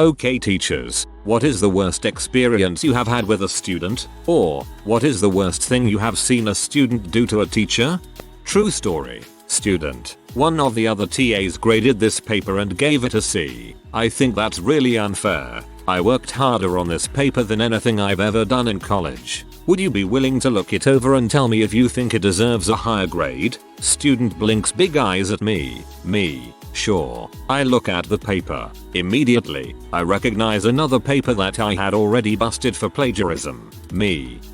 Okay teachers, what is the worst experience you have had with a student? Or, what is the worst thing you have seen a student do to a teacher? True story. Student. One of the other TAs graded this paper and gave it a C. I think that's really unfair. I worked harder on this paper than anything I've ever done in college. Would you be willing to look it over and tell me if you think it deserves a higher grade? Student blinks big eyes at me. Sure. I look at the paper. Immediately, I recognize another paper that I had already busted for plagiarism.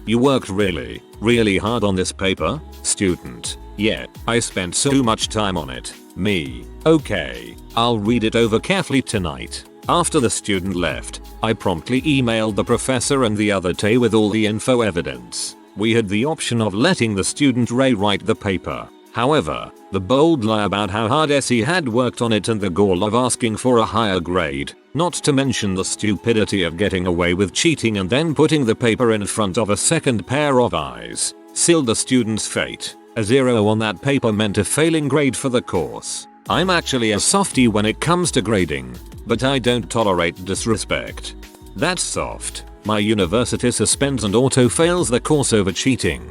You worked really hard on this paper? Student. Yeah, I spent so much time on it. Okay, I'll read it over carefully tonight. After the student left, I promptly emailed the professor and the other TA with all the info evidence. We had the option of letting the student rewrite the paper. However, the bold lie about how hard SE had worked on it and the gall of asking for a higher grade, not to mention the stupidity of getting away with cheating and then putting the paper in front of a second pair of eyes, sealed the student's fate. A 0 on that paper meant a failing grade for the course. I'm actually a softie when it comes to grading, but I don't tolerate disrespect. That's soft. My university suspends and auto fails the course over cheating.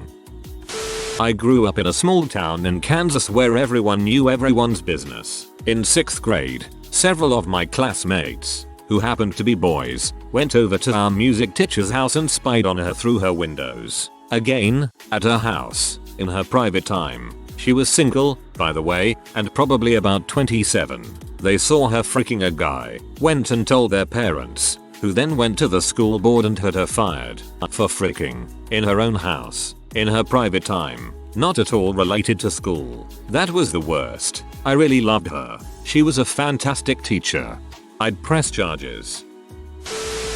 I grew up in a small town in Kansas where everyone knew everyone's business. In 6th grade, several of my classmates, who happened to be boys, went over to our music teacher's house and spied on her through her windows. Again, at her house, in her private time. She was single, by the way, and probably about 27. They saw her freaking a guy, went and told their parents, who then went to the school board and had her fired for freaking in her own house. In her private time, not at all related to school. That was the worst. I really loved her. She was a fantastic teacher. I'd press charges.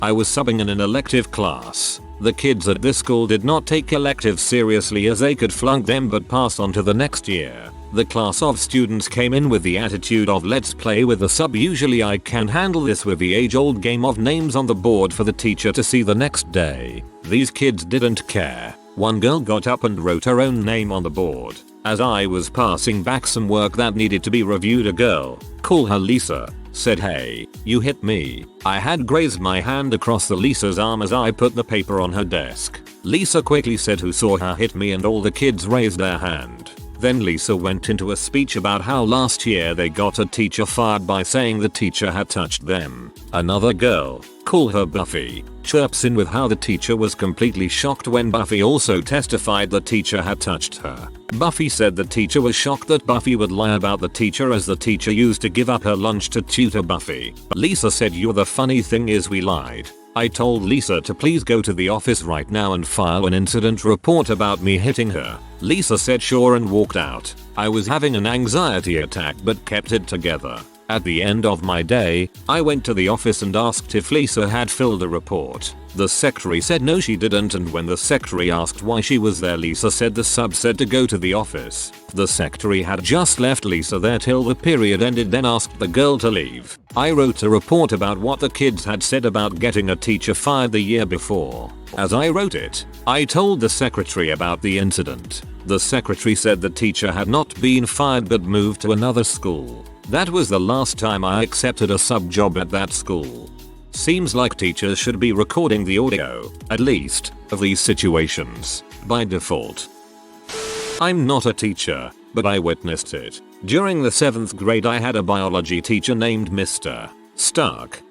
I was subbing in an elective class. The kids at this school did not take electives seriously as they could flunk them but pass on to the next year. The class of students came in with the attitude of let's play with the sub. Usually I can handle this with the age-old game of names on the board for the teacher to see the next day. These kids didn't care. One girl got up and wrote her own name on the board. As I was passing back some work that needed to be reviewed, a girl, call her Lisa, said, "Hey, you hit me." I had grazed my hand across the Lisa's arm as I put the paper on her desk. Lisa quickly said who saw her hit me and all the kids raised their hand. Then Lisa went into a speech about how last year they got a teacher fired by saying the teacher had touched them. Another girl, call her Buffy, chirps in with how the teacher was completely shocked when Buffy also testified the teacher had touched her. Buffy said the teacher was shocked that Buffy would lie about the teacher as the teacher used to give up her lunch to tutor Buffy. Lisa said, the funny thing is we lied. I told Lisa to please go to the office right now and file an incident report about me hitting her. Lisa said sure and walked out. I was having an anxiety attack but kept it together. At the end of my day, I went to the office and asked if Lisa had filled a report. The secretary said no she didn't, and when the secretary asked why she was there, Lisa said the sub said to go to the office. The secretary had just left Lisa there till the period ended, then asked the girl to leave. I wrote a report about what the kids had said about getting a teacher fired the year before. As I wrote it, I told the secretary about the incident. The secretary said the teacher had not been fired but moved to another school. That was the last time I accepted a sub job at that school. Seems like teachers should be recording the audio, at least, of these situations, by default. I'm not a teacher, but I witnessed it. During the 7th grade I had a biology teacher named Mr. Stark,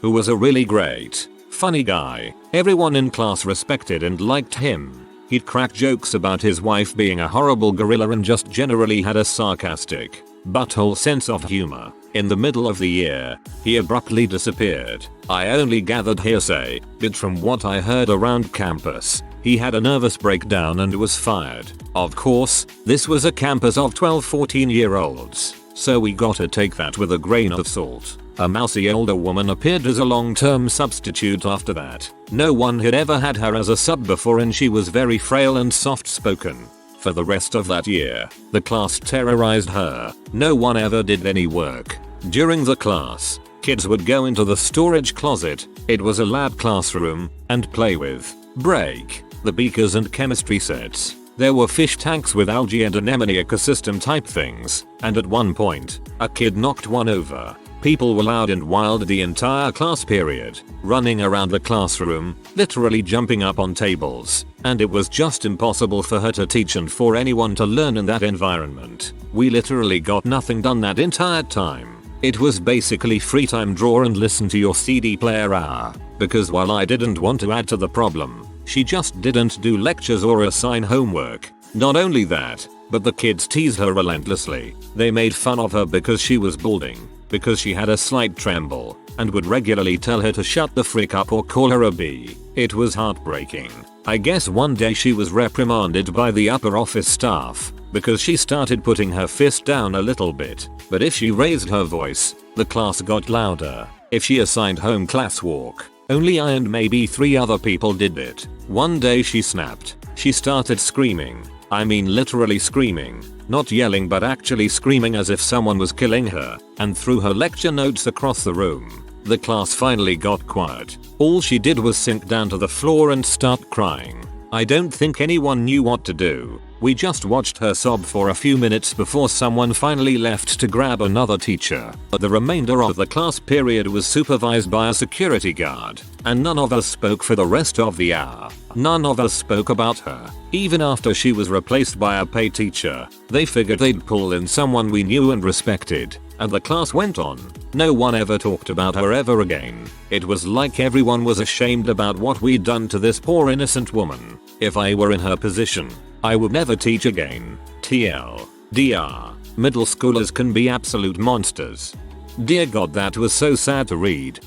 who was a really great, funny guy. Everyone in class respected and liked him. He'd crack jokes about his wife being a horrible gorilla and just generally had a sarcastic, butthole sense of humor. In the middle of the year, he abruptly disappeared. I only gathered hearsay, but from what I heard around campus, he had a nervous breakdown and was fired. Of course, this was a campus of 12-14-year-olds, so we gotta take that with a grain of salt. A mousy older woman appeared as a long-term substitute after that. No one had ever had her as a sub before and she was very frail and soft-spoken. For the rest of that year, the class terrorized her. No one ever did any work. During the class, kids would go into the storage closet, it was a lab classroom, and play with, break, the beakers and chemistry sets. There were fish tanks with algae and anemone ecosystem type things, and at one point, a kid knocked one over. People were loud and wild the entire class period, running around the classroom, literally jumping up on tables, and it was just impossible for her to teach and for anyone to learn in that environment. We literally got nothing done that entire time. It was basically free time, draw and listen to your CD player hour, because while I didn't want to add to the problem, she just didn't do lectures or assign homework. Not only that, but the kids teased her relentlessly. They made fun of her because she was balding, because she had a slight tremble, and would regularly tell her to shut the frick up or call her a B. It was heartbreaking. I guess one day she was reprimanded by the upper office staff because she started putting her fist down a little bit, but if she raised her voice, the class got louder. If she assigned home class walk, only I and maybe 3 other people did it. One day she snapped. She started screaming. I mean literally screaming. Not yelling but actually screaming as if someone was killing her, and threw her lecture notes across the room. The class finally got quiet. All she did was sink down to the floor and start crying. I don't think anyone knew what to do. We just watched her sob for a few minutes before someone finally left to grab another teacher. The remainder of the class period was supervised by a security guard, and none of us spoke for the rest of the hour. None of us spoke about her. Even after she was replaced by a paid teacher, they figured they'd pull in someone we knew and respected, and the class went on. No one ever talked about her ever again. It was like everyone was ashamed about what we'd done to this poor innocent woman. If I were in her position, I would never teach again. TLDR. Middle schoolers can be absolute monsters. Dear God, that was so sad to read.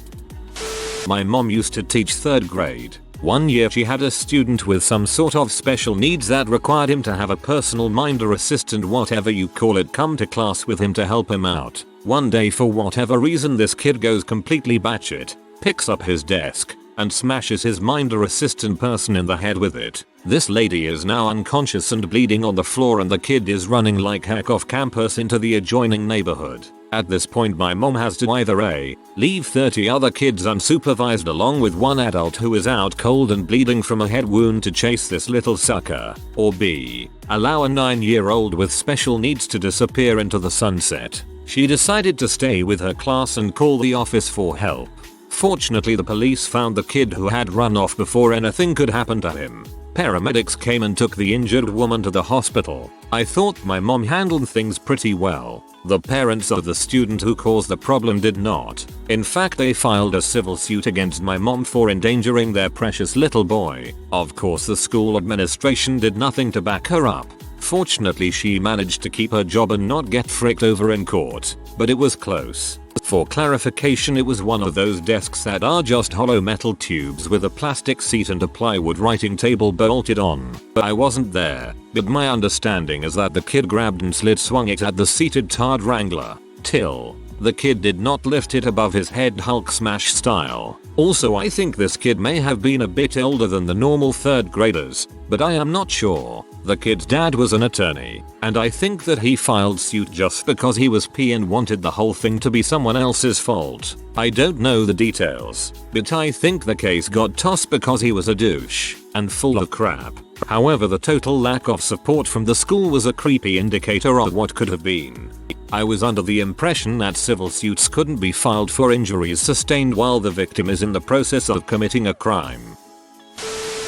My mom used to teach 3rd grade. One year she had a student with some sort of special needs that required him to have a personal minder assistant, whatever you call it, come to class with him to help him out. One day, for whatever reason, this kid goes completely batshit, picks up his desk, and smashes his minder assistant person in the head with it. This lady is now unconscious and bleeding on the floor, and the kid is running like heck off campus into the adjoining neighborhood. At this point, my mom has to either A. leave 30 other kids unsupervised along with one adult who is out cold and bleeding from a head wound to chase this little sucker, or B. allow a 9-year-old with special needs to disappear into the sunset. She decided to stay with her class and call the office for help. Fortunately, the police found the kid who had run off before anything could happen to him. Paramedics came and took the injured woman to the hospital. I thought my mom handled things pretty well. The parents of the student who caused the problem did not. In fact, they filed a civil suit against my mom for endangering their precious little boy. Of course, the school administration did nothing to back her up. Fortunately, she managed to keep her job and not get fricked over in court, but it was close. For clarification, it was one of those desks that are just hollow metal tubes with a plastic seat and a plywood writing table bolted on. I wasn't there, but my understanding is that the kid grabbed and swung it at the seated Tard Wrangler, till the kid did not lift it above his head, Hulk smash style. Also, I think this kid may have been a bit older than the normal 3rd graders, but I am not sure. The kid's dad was an attorney, and I think that he filed suit just because he was P and wanted the whole thing to be someone else's fault. I don't know the details, but I think the case got tossed because he was a douche and full of crap. However, the total lack of support from the school was a creepy indicator of what could have been. I was under the impression that civil suits couldn't be filed for injuries sustained while the victim is in the process of committing a crime.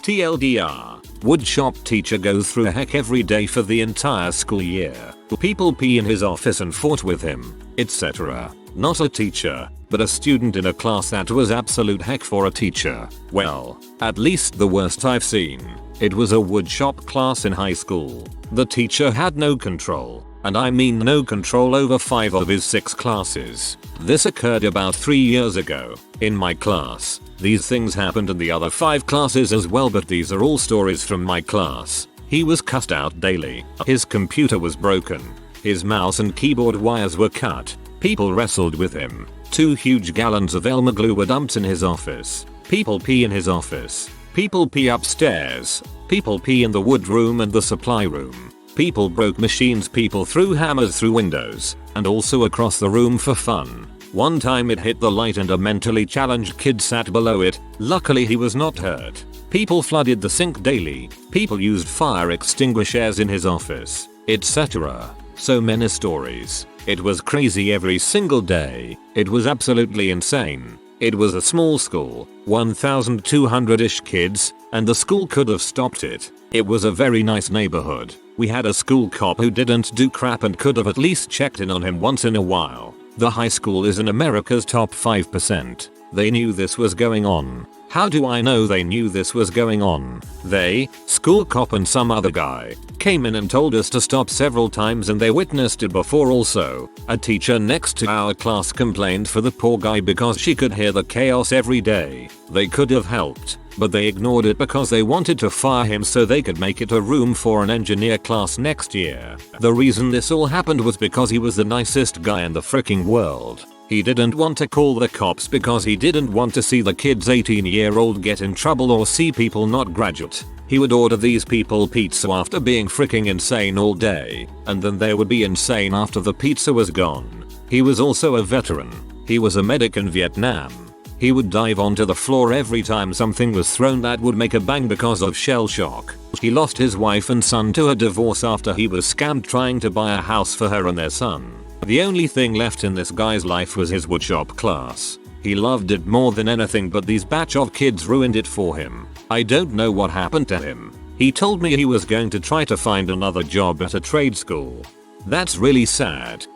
TLDR. Woodshop teacher goes through heck every day for the entire school year. People pee in his office and fought with him, etc. Not a teacher, but a student in a class that was absolute heck for a teacher. Well, at least the worst I've seen. It was a woodshop class in high school. The teacher had no control, and I mean no control, over 5 of his 6 classes. This occurred about 3 years ago. In my class, these things happened in the other 5 classes as well, but these are all stories from my class. He was cussed out daily. His computer was broken. His mouse and keyboard wires were cut. People wrestled with him. 2 huge gallons of Elmer glue were dumped in his office. People pee in his office. People pee upstairs. People pee in the wood room and the supply room. People broke machines. People threw hammers through windows, and also across the room for fun. One time it hit the light and a mentally challenged kid sat below it. Luckily he was not hurt. People flooded the sink daily. People used fire extinguishers in his office, etc. So many stories. It was crazy every single day. It was absolutely insane. It was a small school, 1,200-ish kids, and the school could have stopped it. It was a very nice neighborhood. We had a school cop who didn't do crap and could have at least checked in on him once in a while. The high school is in America's top 5%. They knew this was going on. How do I know they knew this was going on? They, school cop and some other guy, came in and told us to stop several times and they witnessed it before also. A teacher next to our class complained for the poor guy because she could hear the chaos every day. They could have helped, but they ignored it because they wanted to fire him so they could make it a room for an engineer class next year. The reason this all happened was because he was the nicest guy in the freaking world. He didn't want to call the cops because he didn't want to see the kids 18-year-old get in trouble or see people not graduate. He would order these people pizza after being freaking insane all day, and then they would be insane after the pizza was gone. He was also a veteran. He was a medic in Vietnam. He would dive onto the floor every time something was thrown that would make a bang because of shell shock. He lost his wife and son to a divorce after he was scammed trying to buy a house for her and their son. The only thing left in this guy's life was his woodshop class. He loved it more than anything, but these batch of kids ruined it for him. I don't know what happened to him. He told me he was going to try to find another job at a trade school. That's really sad.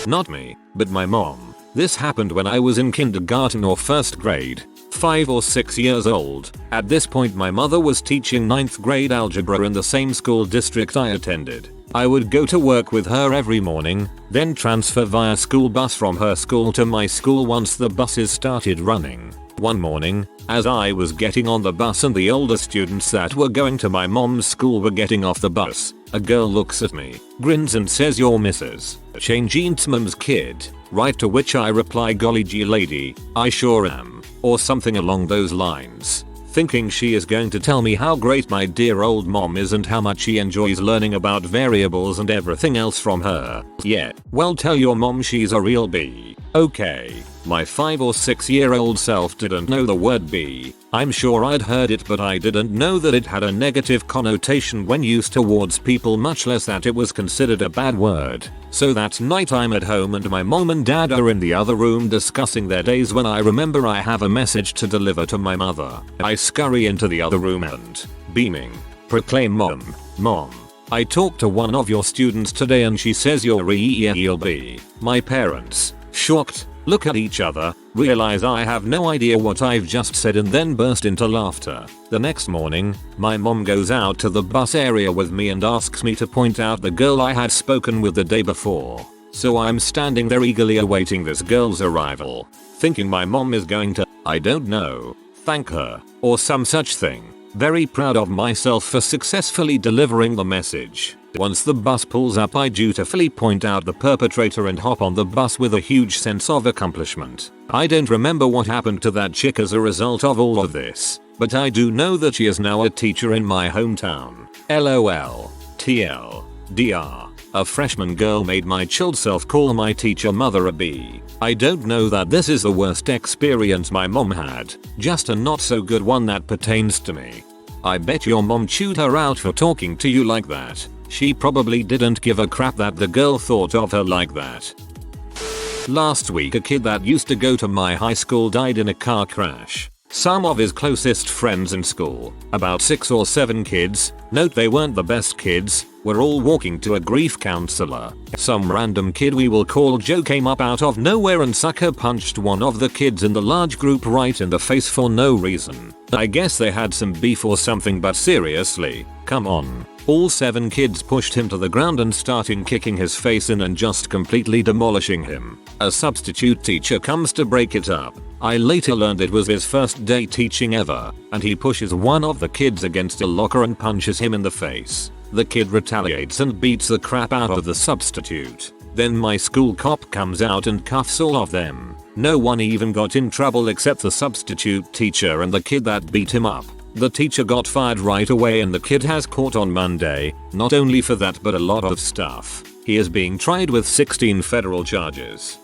Not me, but my mom. This happened when I was in kindergarten or first grade, 5 or 6 years old. At this point my mother was teaching 9th grade algebra in the same school district I attended. I would go to work with her every morning, then transfer via school bus from her school to my school once the buses started running. One morning, as I was getting on the bus and the older students that were going to my mom's school were getting off the bus, a girl looks at me, grins and says, "You're Mrs. Changeant's mum's kid, right?" To which I reply, "Golly gee lady, I sure am," or something along those lines. Thinking she is going to tell me how great my dear old mom is and how much she enjoys learning about variables and everything else from her. Yeah, well, tell your mom she's a real bee. Okay. My 5 or 6 year old self didn't know the word bee. I'm sure I'd heard it, but I didn't know that it had a negative connotation when used towards people, much less that it was considered a bad word. So that night I'm at home and my mom and dad are in the other room discussing their days when I remember I have a message to deliver to my mother. I scurry into the other room and, beaming, proclaim, Mom, I talked to one of your students today and she says you're real bee." My parents, shocked, look at each other, realize I have no idea what I've just said and then burst into laughter. The next morning, my mom goes out to the bus area with me and asks me to point out the girl I had spoken with the day before. So I'm standing there eagerly awaiting this girl's arrival, thinking my mom is going to, I don't know, thank her, or some such thing. Very proud of myself for successfully delivering the message. Once the bus pulls up, I dutifully point out the perpetrator and hop on the bus with a huge sense of accomplishment. I don't remember what happened to that chick as a result of all of this, but I do know that she is now a teacher in my hometown. LOL. TLDR. A freshman girl made my chilled self call my teacher mother a bee. I don't know that this is the worst experience my mom had, just a not so good one that pertains to me. I bet your mom chewed her out for talking to you like that. She probably didn't give a crap that the girl thought of her like that. Last week a kid that used to go to my high school died in a car crash. Some of his closest friends in school, about 6 or 7 kids, note they weren't the best kids, were all walking to a grief counselor. Some random kid we will call Joe came up out of nowhere and sucker punched one of the kids in the large group right in the face for no reason. I guess they had some beef or something, but seriously, come on. All 7 kids pushed him to the ground and started kicking his face in and just completely demolishing him. A substitute teacher comes to break it up. I later learned it was his first day teaching ever, and he pushes one of the kids against a locker and punches him in the face. The kid retaliates and beats the crap out of the substitute. Then my school cop comes out and cuffs all of them. No one even got in trouble except the substitute teacher and the kid that beat him up. The teacher got fired right away and the kid has court on Monday, not only for that but a lot of stuff. He is being tried with 16 federal charges.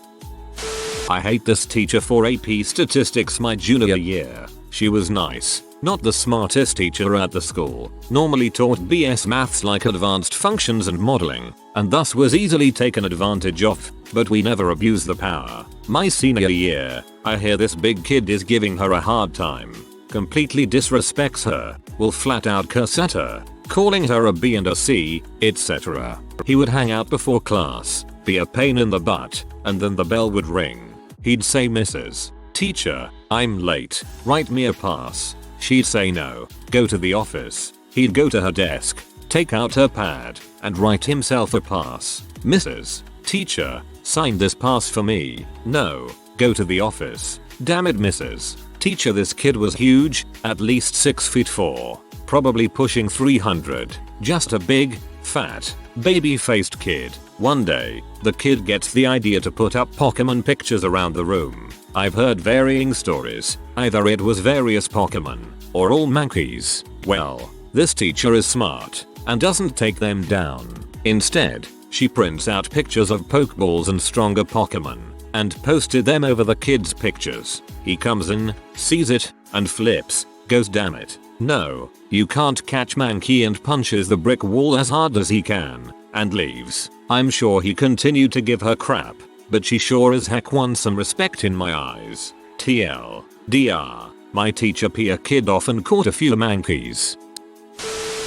I hate this teacher for AP statistics my junior year. She was nice, Not the smartest teacher at the school, normally taught BS maths like advanced functions and modeling, and thus was easily taken advantage of, but we never abused the power. My senior year, I hear this big kid is giving her a hard time. Completely disrespects her, will flat out curse at her, calling her a B and a C, etc. He would hang out before class, be a pain in the butt, and then the bell would ring. He'd say, "Mrs. Teacher, I'm late, write me a pass." She'd say no, go to the office. He'd go to her desk, take out her pad, and write himself a pass. "Mrs. Teacher, sign this pass for me." No, go to the office. Damn it, Mrs. Teacher, this kid was huge, at least 6'4", probably pushing 300, just a big, fat, baby-faced kid. One day, the kid gets the idea to put up Pokemon pictures around the room. I've heard varying stories, either it was various Pokemon, or all monkeys. Well, this teacher is smart, and doesn't take them down. Instead, she prints out pictures of Pokeballs and stronger Pokemon, and posted them over the kid's pictures. He comes in, sees it, and flips, goes, "Damn it. No, you can't catch Mankey," and punches the brick wall as hard as he can, and leaves. I'm sure he continued to give her crap, but she sure as heck won some respect in my eyes. TLDR, my teacher P a kid often caught a few Mankeys.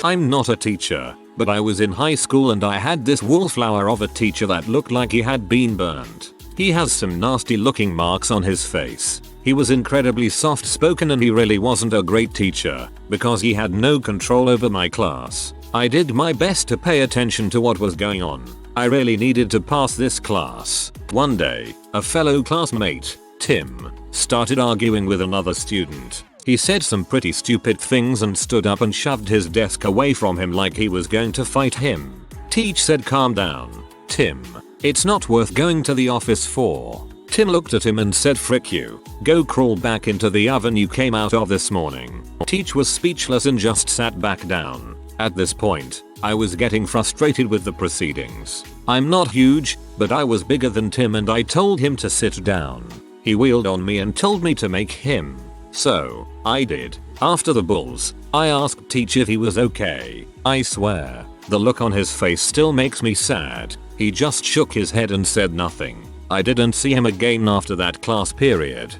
I'm not a teacher, but I was in high school and I had this wallflower of a teacher that looked like he had been burned. He has some nasty looking marks on his face. He was incredibly soft spoken and he really wasn't a great teacher, because he had no control over my class. I did my best to pay attention to what was going on. I really needed to pass this class. One day, a fellow classmate, Tim, started arguing with another student. He said some pretty stupid things and stood up and shoved his desk away from him like he was going to fight him. Teach said, "Calm down, Tim. It's not worth going to the office for." Tim looked at him and said, "Frick you. Go crawl back into the oven you came out of this morning." Teach was speechless and just sat back down. At this point, I was getting frustrated with the proceedings. I'm not huge, but I was bigger than Tim and I told him to sit down. He wheeled on me and told me to make him. So, I did. After the bulls, I asked Teach if he was okay. I swear, the look on his face still makes me sad. He just shook his head and said nothing. I didn't see him again after that class period.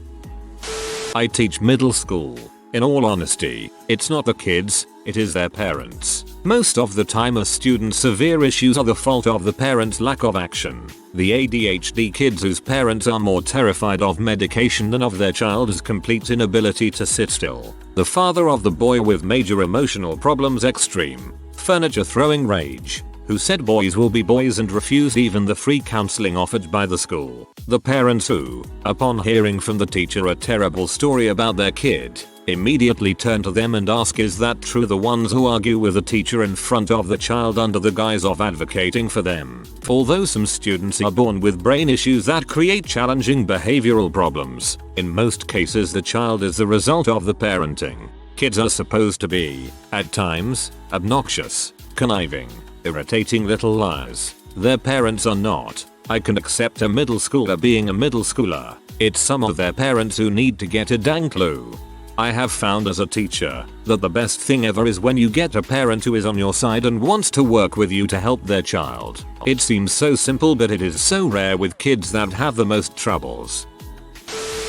I teach middle school. In all honesty, it's not the kids, it is their parents. Most of the time a student's severe issues are the fault of the parents' lack of action. The ADHD kids whose parents are more terrified of medication than of their child's complete inability to sit still. The father of the boy with major emotional problems, extreme furniture throwing rage, who said boys will be boys and refused even the free counseling offered by the school. The parents who, upon hearing from the teacher a terrible story about their kid, immediately turn to them and ask, "Is that true?" The ones who argue with the teacher in front of the child under the guise of advocating for them. Although some students are born with brain issues that create challenging behavioral problems, in most cases the child is the result of the parenting. Kids are supposed to be, at times, obnoxious, conniving, irritating little liars. Their parents are not. I can accept a middle schooler being a middle schooler. It's some of their parents who need to get a dang clue. I have found as a teacher that the best thing ever is when you get a parent who is on your side and wants to work with you to help their child. It seems so simple, but it is so rare with kids that have the most troubles.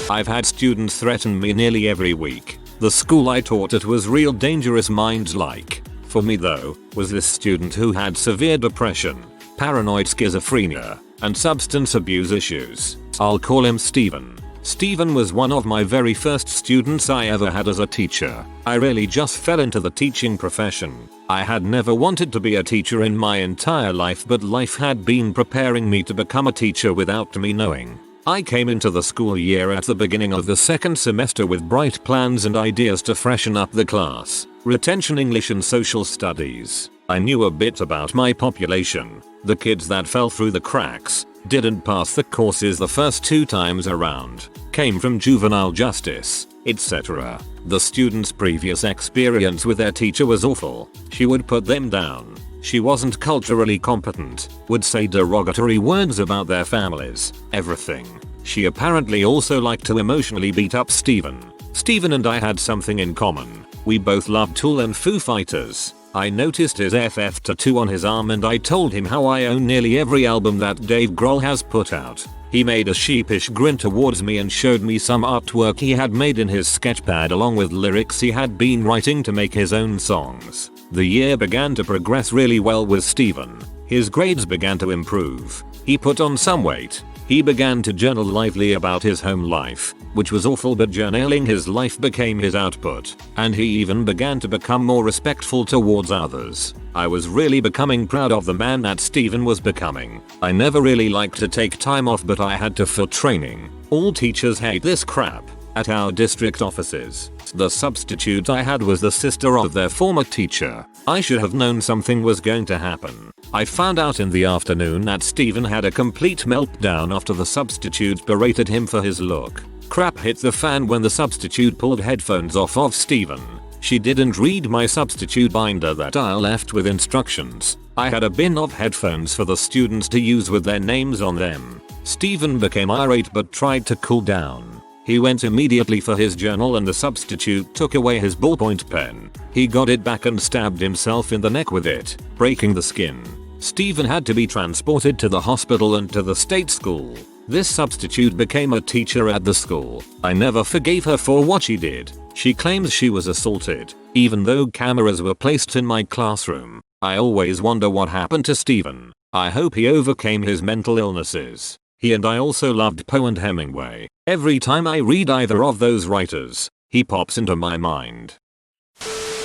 I've had students threaten me nearly every week. The school I taught at was real dangerous minds like. For me though, was this student who had severe depression, paranoid schizophrenia, and substance abuse issues. I'll call him Steven. Steven was one of my very first students I ever had as a teacher. I really just fell into the teaching profession. I had never wanted to be a teacher in my entire life, but life had been preparing me to become a teacher without me knowing. I came into the school year at the beginning of the second semester with bright plans and ideas to freshen up the class. Retention, English and social studies. I knew a bit about my population. The kids that fell through the cracks, didn't pass the courses the first 2 times around, came from juvenile justice, etc. The students' previous experience with their teacher was awful. She would put them down. She wasn't culturally competent, would say derogatory words about their families, everything. She apparently also liked to emotionally beat up Steven. Steven and I had something in common. We both loved Tool and Foo Fighters. I noticed his FF tattoo on his arm and I told him how I own nearly every album that Dave Grohl has put out. He made a sheepish grin towards me and showed me some artwork he had made in his sketchpad along with lyrics he had been writing to make his own songs. The year began to progress really well with Steven. His grades began to improve. He put on some weight. He began to journal lively about his home life, which was awful, but journaling his life became his output, and he even began to become more respectful towards others. I was really becoming proud of the man that Steven was becoming. I never really liked to take time off, but I had to for training. All teachers hate this crap. At our district offices, the substitute I had was the sister of their former teacher. I should have known something was going to happen. I found out in the afternoon that Steven had a complete meltdown after the substitute berated him for his look. Crap hit the fan when the substitute pulled headphones off of Steven. She didn't read my substitute binder that I left with instructions. I had a bin of headphones for the students to use with their names on them. Steven became irate but tried to cool down. He went immediately for his journal and the substitute took away his ballpoint pen. He got it back and stabbed himself in the neck with it, breaking the skin. Steven had to be transported to the hospital and to the state school. This substitute became a teacher at the school. I never forgave her for what she did. She claims she was assaulted, even though cameras were placed in my classroom. I always wonder what happened to Steven. I hope he overcame his mental illnesses. He and I also loved Poe and Hemingway. Every time I read either of those writers, he pops into my mind.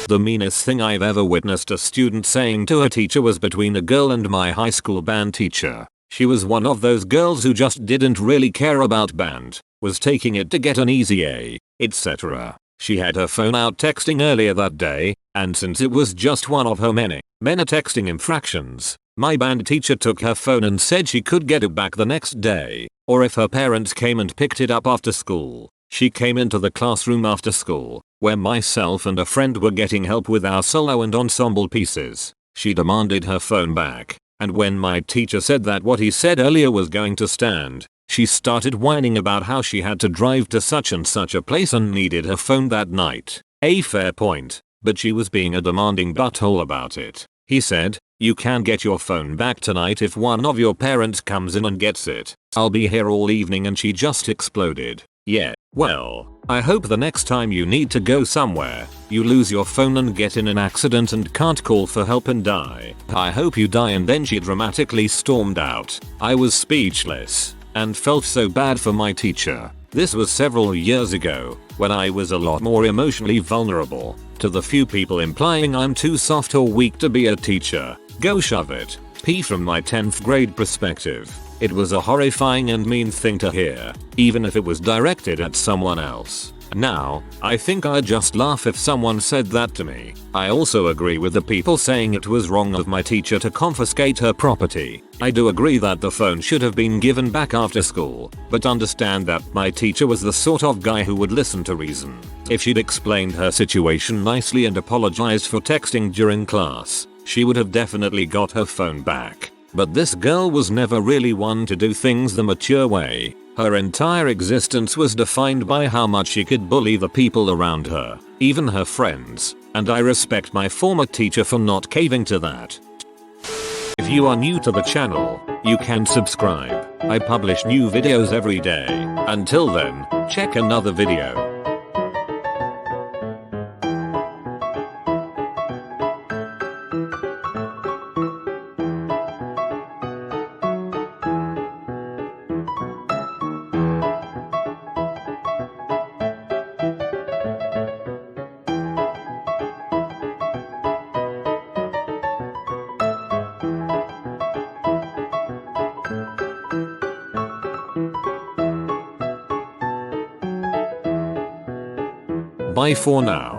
The meanest thing I've ever witnessed a student saying to a teacher was between a girl and my high school band teacher. She was one of those girls who just didn't really care about band, was taking it to get an easy A, etc. She had her phone out texting earlier that day, and since it was just one of her many texting infractions, my band teacher took her phone and said she could get it back the next day, or if her parents came and picked it up after school. She came into the classroom after school, where myself and a friend were getting help with our solo and ensemble pieces. She demanded her phone back, and when my teacher said that what he said earlier was going to stand, she started whining about how she had to drive to such and such a place and needed her phone that night. A fair point, but she was being a demanding butthole about it. He said, "You can get your phone back tonight if one of your parents comes in and gets it. I'll be here all evening," and she just exploded. Yeah, well, I hope the next time you need to go somewhere, you lose your phone and get in an accident and can't call for help and die. I hope you die. And then she dramatically stormed out. I was speechless and felt so bad for my teacher. This was several years ago, when I was a lot more emotionally vulnerable. To the few people implying I'm too soft or weak to be a teacher, go shove it. P from my 10th grade perspective. It was a horrifying and mean thing to hear, even if it was directed at someone else. Now, I think I'd just laugh if someone said that to me. I also agree with the people saying it was wrong of my teacher to confiscate her property. I do agree that the phone should have been given back after school, but understand that my teacher was the sort of guy who would listen to reason. If she'd explained her situation nicely and apologized for texting during class, she would have definitely got her phone back. But this girl was never really one to do things the mature way. Her entire existence was defined by how much she could bully the people around her, even her friends, and I respect my former teacher for not caving to that. If you are new to the channel, you can subscribe. I publish new videos every day. Until then, check another video. Bye for now.